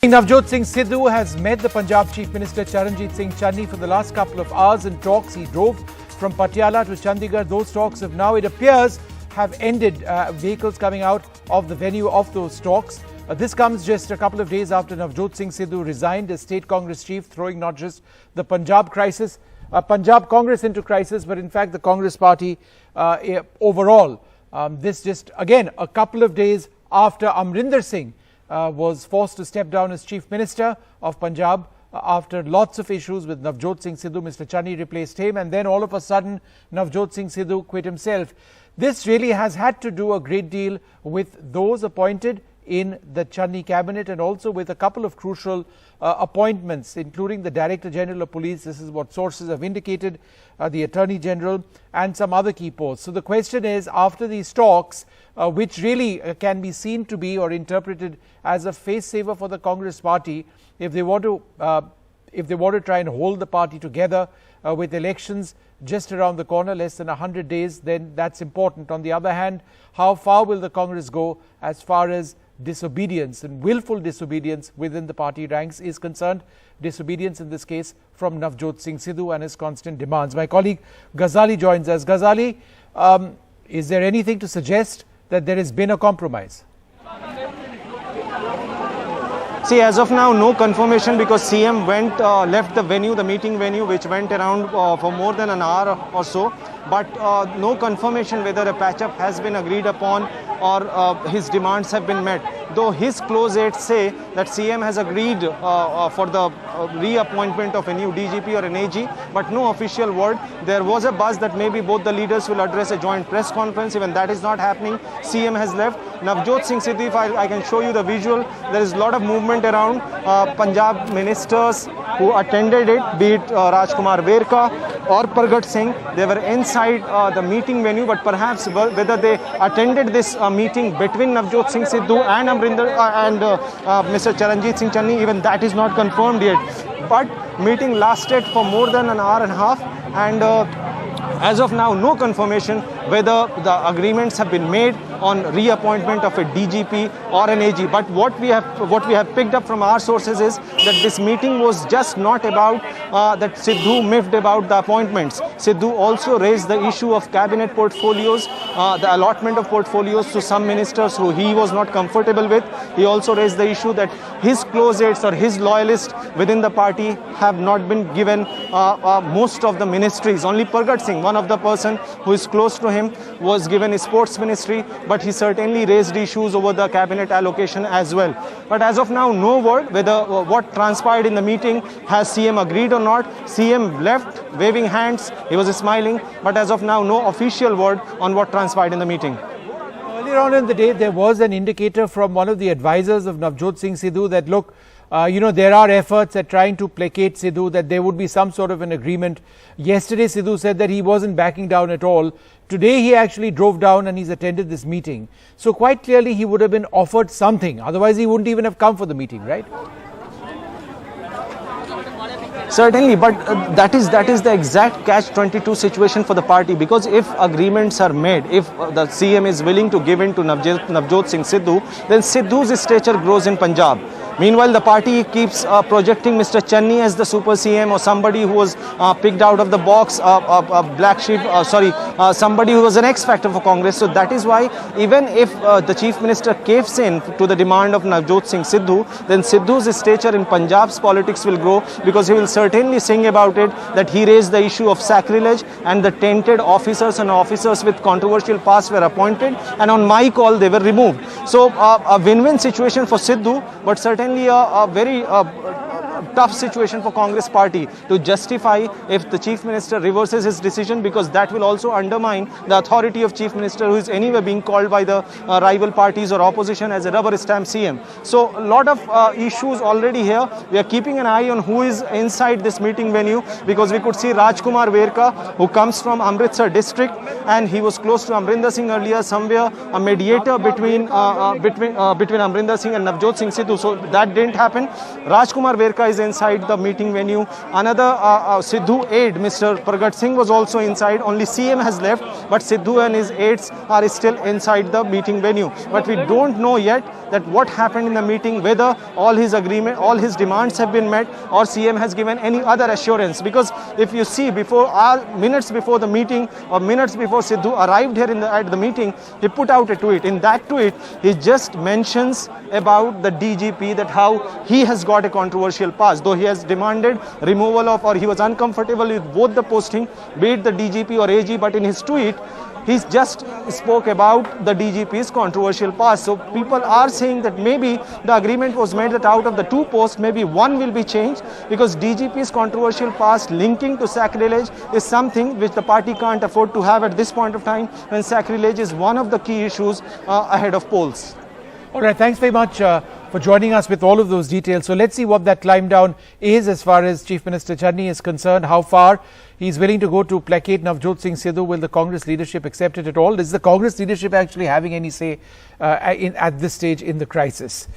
Navjot Singh Sidhu has met the Punjab Chief Minister Charanjit Singh Channi for the last couple of hours in talks. He drove from Patiala to Chandigarh. Those talks have now, it appears, have ended. Vehicles coming out of the venue of those talks. This comes just a couple of days after Navjot Singh Sidhu resigned as State Congress Chief, throwing not just the Punjab crisis, Punjab Congress into crisis, but in fact the Congress party overall. This just, again, a couple of days after Amrinder Singh was forced to step down as Chief Minister of Punjab after lots of issues with Navjot Singh Sidhu. Mr. Channi replaced him, and then all of a sudden Navjot Singh Sidhu quit himself. This really has had to do a great deal with those appointed in the Channi cabinet and also with a couple of crucial appointments, including the Director General of Police. This is what sources have indicated, the Attorney General and some other key posts. So the question is, after these talks, which really can be seen to be or interpreted as a face saver for the Congress party, if they want to try and hold the party together with elections just around the corner, less than 100 days, then that's important. On the other hand, how far will the Congress go as far as disobedience and willful disobedience within the party ranks is concerned? Disobedience in this case from Navjot Singh Sidhu and his constant demands. My colleague Ghazali joins us. Ghazali, is there anything to suggest that there has been a compromise? See, as of now, no confirmation, because CM left the venue, the meeting venue, which went around for more than an hour or so. But no confirmation whether a patch-up has been agreed upon or his demands have been met. Though his close aides say that CM has agreed for the reappointment of a new DGP or an AG, but no official word. There was a buzz that maybe both the leaders will address a joint press conference. Even that is not happening. CM has left. Navjot Singh Sidhu, if I can show you the visual, there is a lot of movement around. Punjab ministers who attended it, be it Rajkumar Verka or Pargat Singh, they were inside the meeting venue, but perhaps whether they attended this meeting between Navjot Singh Sidhu and Mr. Charanjit Singh Channi, even that is not confirmed yet. But meeting lasted for more than an hour and a half, and as of now, no confirmation whether the agreements have been made on reappointment of a DGP or an AG. But what we have picked up from our sources is that this meeting was just not about that Sidhu miffed about the appointments. Sidhu also raised the issue of cabinet portfolios, the allotment of portfolios to some ministers who he was not comfortable with. He also raised the issue that his close aides or his loyalists within the party have not been given most of the ministries. Only Pargat Singh, one of the person who is close to him, was given a sports ministry, but he certainly raised issues over the cabinet allocation as well. But as of now, no word whether what transpired in the meeting, has CM agreed or not. CM left waving hands, he was smiling, but as of now, no official word on what transpired in the meeting. Earlier on in the day, there was an indicator from one of the advisors of Navjot Singh Sidhu that, look, there are efforts at trying to placate Sidhu, that there would be some sort of an agreement. Yesterday, Sidhu said that he wasn't backing down at all. Today, he actually drove down and he's attended this meeting. So quite clearly, he would have been offered something. Otherwise, he wouldn't even have come for the meeting, right? Certainly, but that is the exact catch-22 situation for the party, because if agreements are made, if the CM is willing to give in to Navjot Singh Sidhu, then Sidhu's stature grows in Punjab. Meanwhile, the party keeps projecting Mr. Channi as the super CM or somebody who was picked out of the box, black sheep, somebody who was an X factor for Congress. So that is why even if the Chief Minister caves in to the demand of Navjot Singh Sidhu, then Sidhu's stature in Punjab's politics will grow, because he will certainly sing about it, that he raised the issue of sacrilege and the tainted officers and officers with controversial past were appointed, and on my call they were removed. So a win-win situation for Sidhu, but certainly a very tough situation for Congress party to justify if the Chief Minister reverses his decision, because that will also undermine the authority of Chief Minister, who is anyway being called by the rival parties or opposition as a rubber stamp CM. So a lot of issues already here. We are keeping an eye on who is inside this meeting venue, because we could see Rajkumar Verka, who comes from Amritsar district, and he was close to Amrinder Singh earlier, somewhere a mediator between Amrinder Singh and Navjot Singh Sidhu. So that didn't happen. Rajkumar Verka is inside the meeting venue. Another Sidhu aide, Mr. Pragat Singh, was also inside. Only CM has left, but Sidhu and his aides are still inside the meeting venue. But we don't know yet that what happened in the meeting, whether all his demands have been met, or CM has given any other assurance. Because if you see, minutes before the meeting, or minutes before Sidhu arrived here at the meeting, he put out a tweet. In that tweet, he just mentions about the DGP, that how he has got a controversial past, though he has demanded removal of, or he was uncomfortable with both the posting, be it the DGP or AG, but in his tweet, he just spoke about the DGP's controversial past. So people are saying that maybe the agreement was made that out of the two posts, maybe one will be changed, because DGP's controversial past linking to sacrilege is something which the party can't afford to have at this point of time, when sacrilege is one of the key issues ahead of polls. All right, thanks very much for joining us with all of those details. So let's see what that climb down is as far as Chief Minister Channi is concerned, how far he's willing to go to placate Navjot Singh Sidhu. Will the Congress leadership accept it at all? Is the Congress leadership actually having any say at this stage in the crisis?